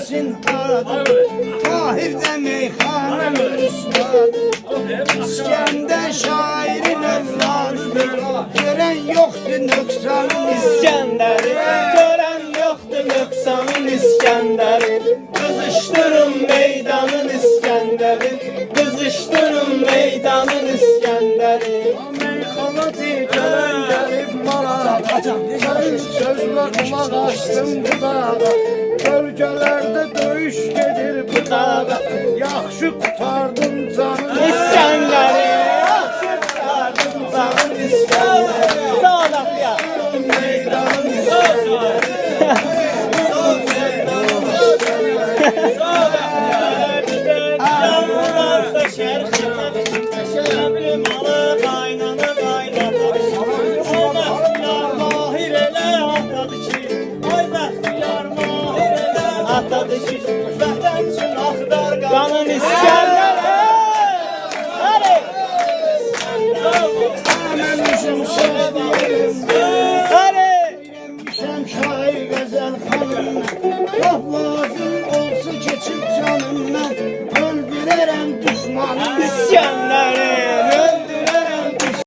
gelsin adı. Mahir'de meyxanın üstadı. İskender şairin evladı. Gören yoktu nöksanın İskəndəri görən yoxdur nöqsanın İskəndəri. Qızışdırın meydanın İskəndəri. Qızışdırın meydanın İskəndəri. meyxana gələn gəlib mala. Sənin sözlə qulaq açdım budağa. Bölgələrdə döyüş gedir bu dağa. Yaxşı qutardın canını İskəndəri yaxşı qurtardın canın İskəndəri. Sağ ol Axıya. meydanın üstündə. Yağmurlarda şərxi malı qaynanı qaynadır. O bəxtiyar mahir elə atadır ki, oy bəxtiyar mahir elə atadır ki, vətən üçün axtar qanın İskəndəri.